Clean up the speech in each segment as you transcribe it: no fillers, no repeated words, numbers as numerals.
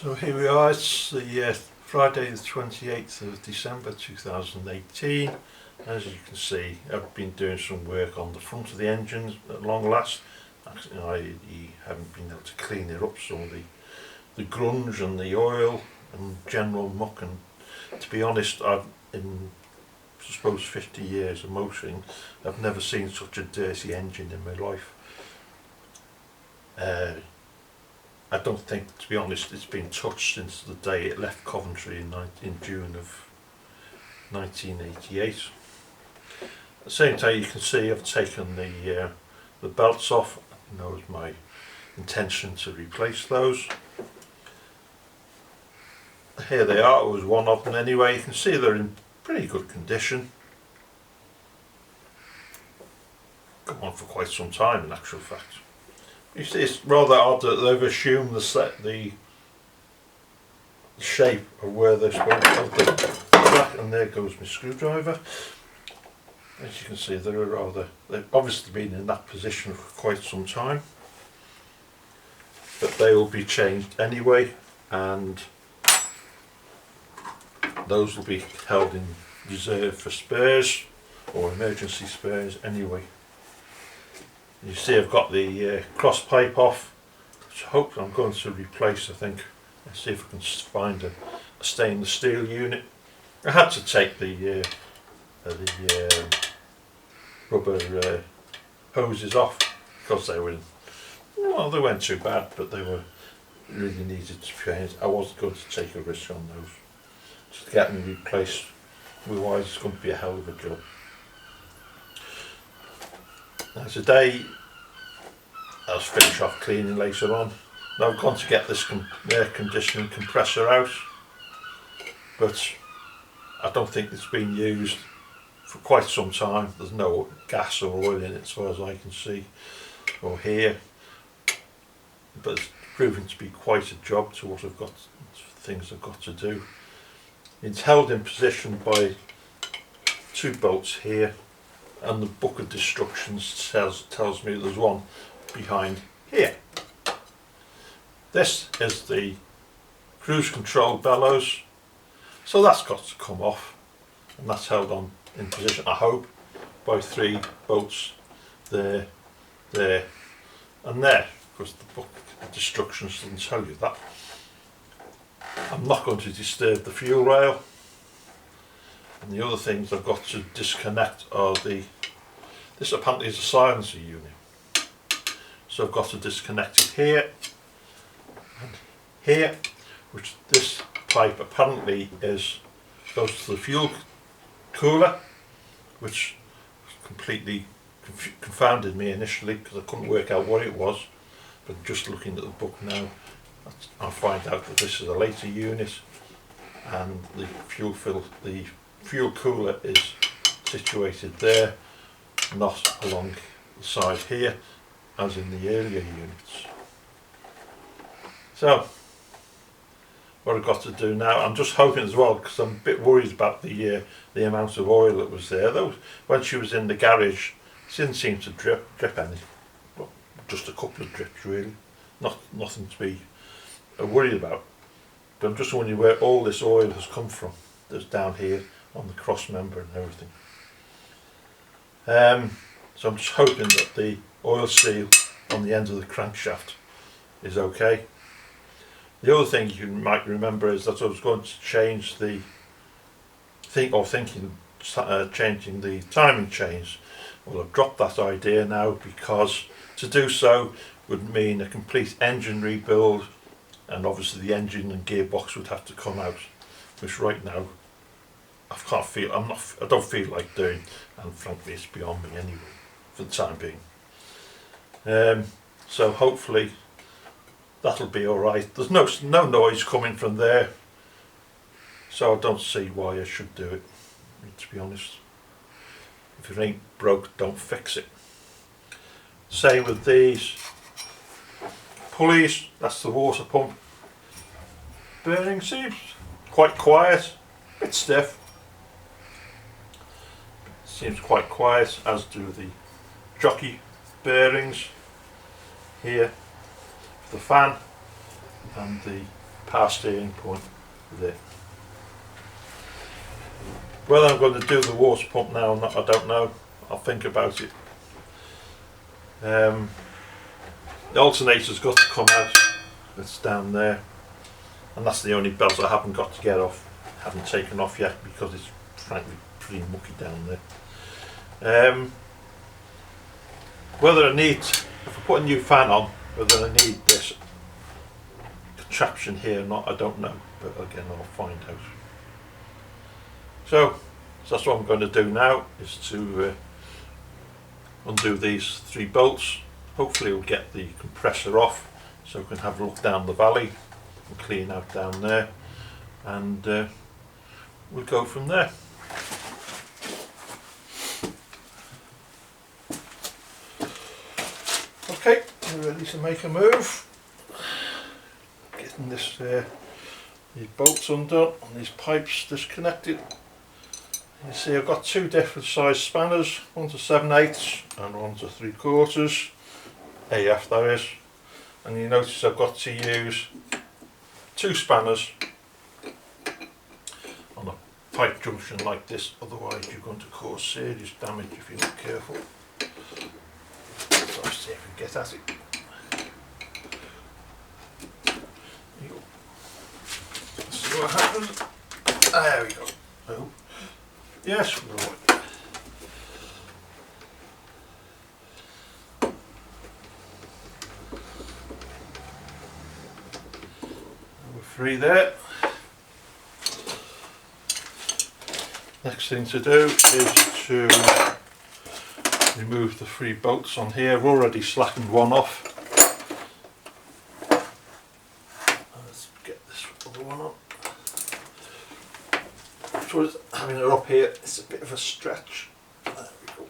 So here we are, it's the Friday the 28th of December 2018. As you can see, I've been doing some work on the front of the engine at long last. Actually, I haven't been able to clean it up, some of the grunge and the oil and general muck, and to be honest, in I suppose 50 years of motoring, I've never seen such a dirty engine in my life. I don't think, to be honest, it's been touched since the day it left Coventry in June of 1988. At the same time, you can see I've taken the belts off. You know, it's my intention to replace those. Here they are. It was one of them anyway. You can see they're in pretty good condition. Gone on for quite some time, in actual fact. You see, it's rather odd that they've assumed the shape of where they're supposed to go. And there goes my screwdriver. As you can see, they've obviously been in that position for quite some time. But they will be changed anyway, and those will be held in reserve for spares or emergency spares anyway. You see I've got the cross pipe off, which I hope I'm going to replace, I think. Let's see if I can find a stainless steel unit. I had to take the rubber hoses off because they were, well, they weren't too bad, but they were really needed to change. I wasn't going to take a risk on those. Just to get them replaced, otherwise it's going to be a hell of a job. Now today, I'll finish off cleaning later on. Now I've gone to get this air conditioning compressor out, but I don't think it's been used for quite some time. There's no gas or oil in it as far as I can see or hear, but it's proving to be quite a job to what I've got, things I've got to do. It's held in position by two bolts here, and the book of instructions tells me there's one behind here. This is the cruise control bellows, so that's got to come off, and that's held on in position, I hope, by three bolts there, there and there, because the book of instructions doesn't tell you that. I'm not going to disturb the fuel rail. And the other things I've got to disconnect are this apparently is a silencer unit. So I've got to disconnect it here and here, which this pipe apparently goes to the fuel cooler, which completely confounded me initially because I couldn't work out what it was. But just looking at the book now, I'll find out that this is a later unit, and the fuel cooler is situated there, not along the side here as in the earlier units. So what I've got to do now, I'm just hoping as well, because I'm a bit worried about the amount of oil that was there. Though when she was in the garage, she didn't seem to drip any, well, just a couple of drips really, nothing to be worried about. But I'm just wondering where all this oil has come from that's down here on the cross member and everything. So I'm just hoping that the oil seal on the end of the crankshaft is okay. The other thing you might remember is that I was going to change changing the timing chains, Well, I've dropped that idea now because to do so would mean a complete engine rebuild, and obviously the engine and gearbox would have to come out, which right now I don't feel like doing, and frankly it's beyond me anyway for the time being. So hopefully that'll be alright. There's no noise coming from there, so I don't see why I should do it, to be honest. If it ain't broke, don't fix it. Same with these pulleys, that's the water pump bearing. Seems quite quiet, a bit stiff. Seems quite quiet, as do the jockey bearings here, the fan and the power steering point there. Whether I'm going to do the water pump now or not, I don't know. I'll think about it. The alternator's got to come out. It's down there, and that's the only belt I haven't got to get off. Haven't taken off yet because it's frankly pretty mucky down there. Whether I need, if I put a new fan on, whether I need this contraption here or not, I don't know. But again, I'll find out. So that's what I'm going to do now, is to undo these 3 bolts. Hopefully we'll get the compressor off so we can have a look down the valley and clean out down there, and we'll go from there. Okay, we're ready to make a move. Getting this these bolts undone and these pipes disconnected. You see I've got 2 different size spanners, one's a 7/8 and one's a 3/4, AF that is, and you notice I've got to use 2 spanners on a pipe junction like this, otherwise you're going to cause serious damage if you're not careful. So let's see if we get at it. Let's see what happens. There we go. Oh. Yes, we're right. We're free there. Next thing to do is to remove the 3 bolts on here. I've already slackened one off. Let's get this other one on. Having it up here, it's a bit of a stretch. There we go.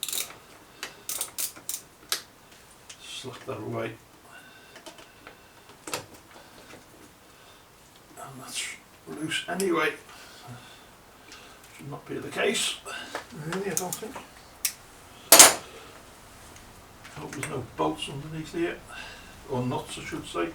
Slack that away. And that's loose anyway. Should not be the case, really, I don't think. Hope there's no bolts underneath here, or nuts I should say.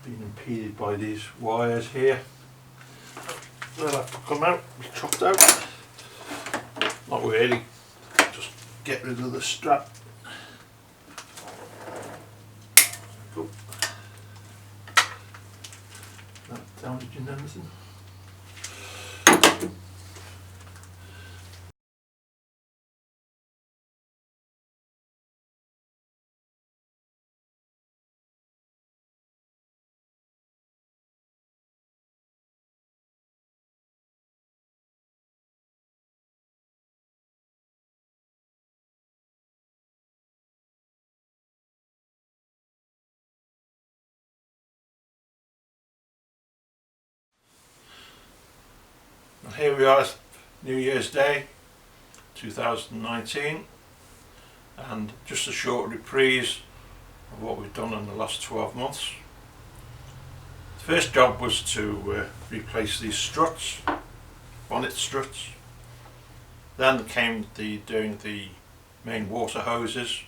Being impeded by these wires here. They'll have to come out, be chopped out. Not really, just get rid of the strap. Go. Not damaging anything. Here we are, New Year's Day 2019, and just a short reprise of what we've done in the last 12 months. The first job was to replace these struts, bonnet struts. Then came doing the main water hoses,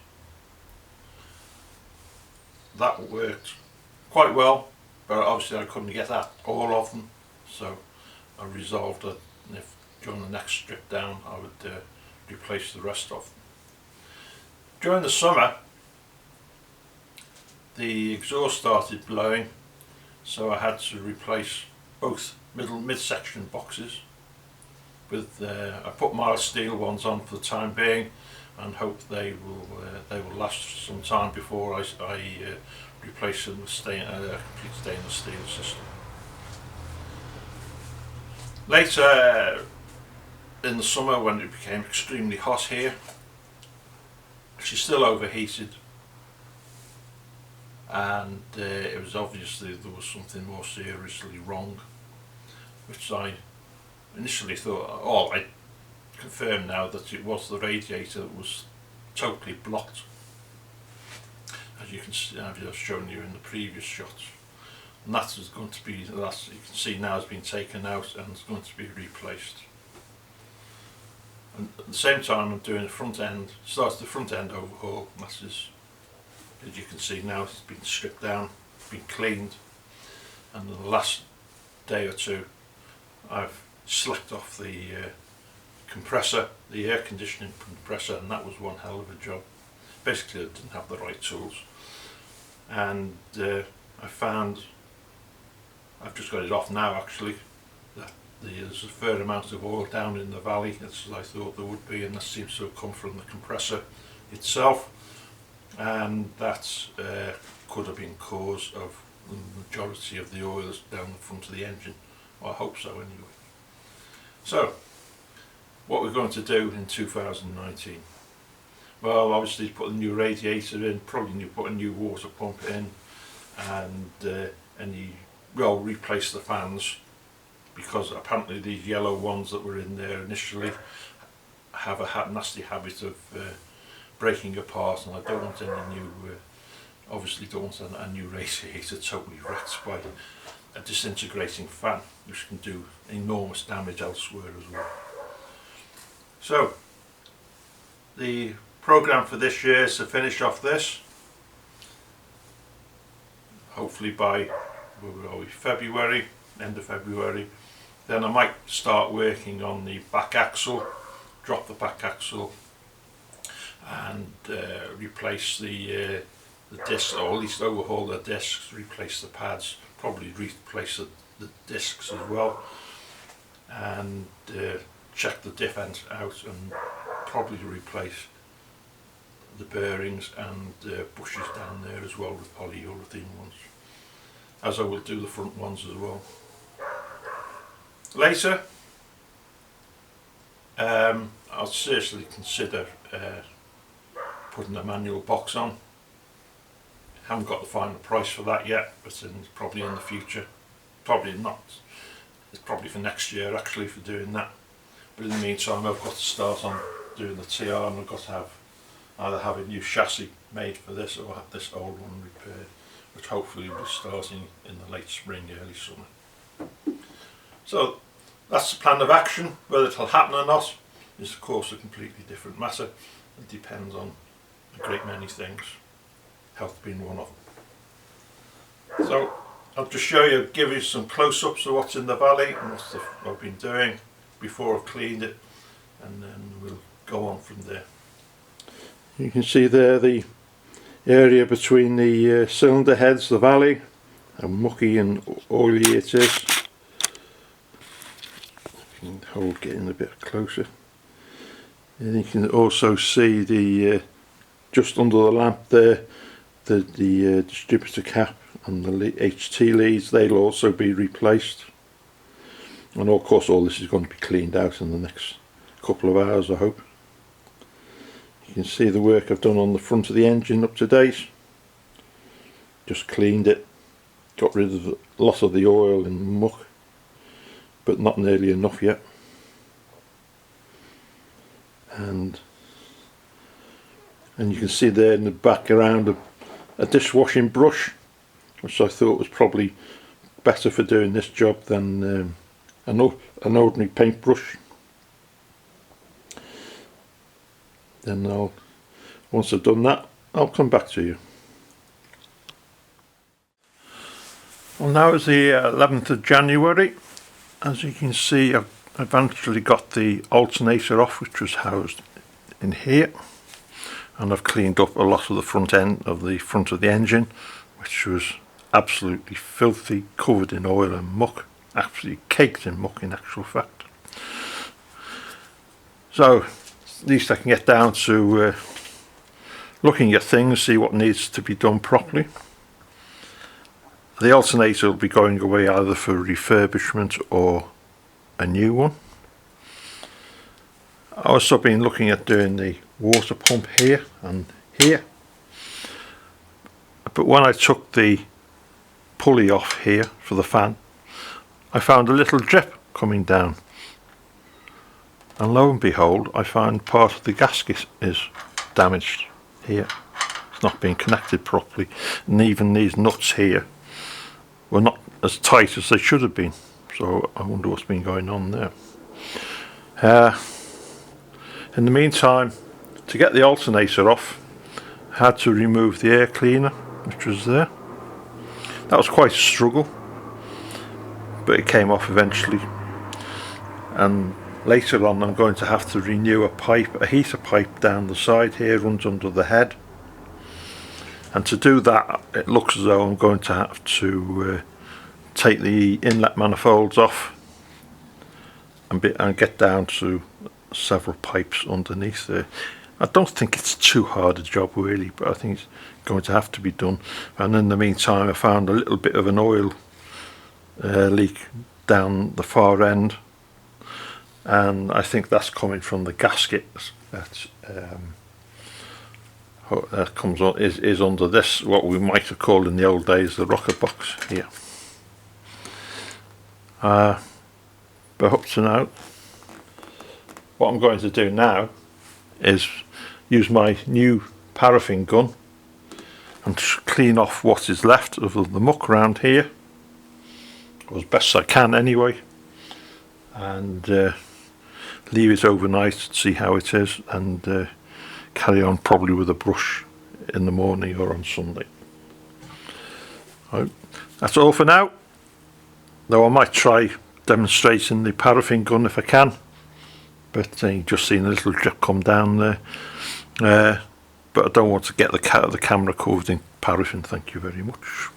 that worked quite well, but obviously I couldn't get at all of them, so I resolved that if during the next strip down I would replace the rest of them. During the summer the exhaust started blowing, so I had to replace both mid-section boxes with I put mild steel ones on for the time being and hope they will last for some time before I replace them with complete stainless steel system. Later in the summer, when it became extremely hot here, she still overheated, and it was obviously there was something more seriously wrong, which I initially thought, oh, I confirm now that it was the radiator that was totally blocked, as you can see, I've shown you in the previous shots, and that is going to be, that you can see now has been taken out and is going to be replaced. And at the same time I'm doing the front end, starts the front end overhaul. That is, as you can see now, it's been stripped down, been cleaned, and in the last day or two I've slicked off the compressor, the air conditioning compressor, and that was one hell of a job. Basically I didn't have the right tools, and I found, I've just got it off now actually, that there's a fair amount of oil down in the valley, as I thought there would be, and that seems to have come from the compressor itself, and that could have been cause of the majority of the oil down the front of the engine. Well, I hope so anyway. So what we're going to do in 2019, well, obviously put a new radiator in, probably put a new water pump in, and replace the fans, because apparently these yellow ones that were in there initially have a nasty habit of breaking apart, and I don't want any new, obviously don't want a new radiator totally wrecked by a disintegrating fan, which can do enormous damage elsewhere as well. So the program for this year is to finish off this, hopefully by February, end of February. Then I might start working on the back axle, drop the back axle, and replace the discs, or at least overhaul the discs, replace the pads, probably replace the discs as well, and check the diff end out, and probably replace the bearings and bushes down there as well with polyurethane ones, as I will do the front ones as well. Later I'll seriously consider putting a manual box on. Haven't got the final price for that yet, but probably in the future. Probably not. It's probably for next year actually for doing that. But in the meantime I've got to start on doing the TR, and I've got to either have a new chassis made for this or have this old one repaired, which hopefully will be starting in the late spring, early summer. So that's the plan of action. Whether it'll happen or not is of course a completely different matter. It depends on a great many things, health being one of them. So I'll just give you some close-ups of what's in the valley and what I've been doing before I've cleaned it, and then we'll go on from there. You can see there the area between the cylinder heads, the valley, how mucky and oily it is. You can get in a bit closer, and you can also see the just under the lamp there, the distributor cap and the HT leads. They'll also be replaced, and of course all this is going to be cleaned out in the next couple of hours, I hope. You can see the work I've done on the front of the engine up to date. Just cleaned it, got rid of a lot of the oil and muck, but not nearly enough yet. And you can see there in the background a dishwashing brush, which I thought was probably better for doing this job than an ordinary paintbrush. Then once I've done that, I'll come back to you. Well, now is the 11th of January. As you can see, I've eventually got the alternator off, which was housed in here, and I've cleaned up a lot of the front end of the front of the engine, which was absolutely filthy, covered in oil and muck, absolutely caked in muck in actual fact. So at least I can get down to looking at things, see what needs to be done properly. The alternator will be going away either for refurbishment or a new one. I've also been looking at doing the water pump here and here, but when I took the pulley off here for the fan, I found a little drip coming down, and lo and behold, I found part of the gasket is damaged here. It's not being connected properly, and even these nuts here were not as tight as they should have been, so I wonder what's been going on there. In the meantime, to get the alternator off, I had to remove the air cleaner which was there. That was quite a struggle, but it came off eventually, and later on I'm going to have to renew a heater pipe down the side here, runs under the head. And to do that, it looks as though I'm going to have to take the inlet manifolds off and get down to several pipes underneath there. I don't think it's too hard a job really, but I think it's going to have to be done. And in the meantime, I found a little bit of an oil leak down the far end, and I think that's coming from the gasket that comes on is under this, what we might have called in the old days the rocker box here. But up to now, what I'm going to do now is use my new paraffin gun and clean off what is left of the muck around here, as best I can anyway, and leave it overnight to see how it is, and carry on probably with a brush in the morning or on Sunday. Right. That's all for now, though I might try demonstrating the paraffin gun if I can, but you've just seen a little drip come down there, but I don't want to get the camera covered in paraffin. Thank you very much.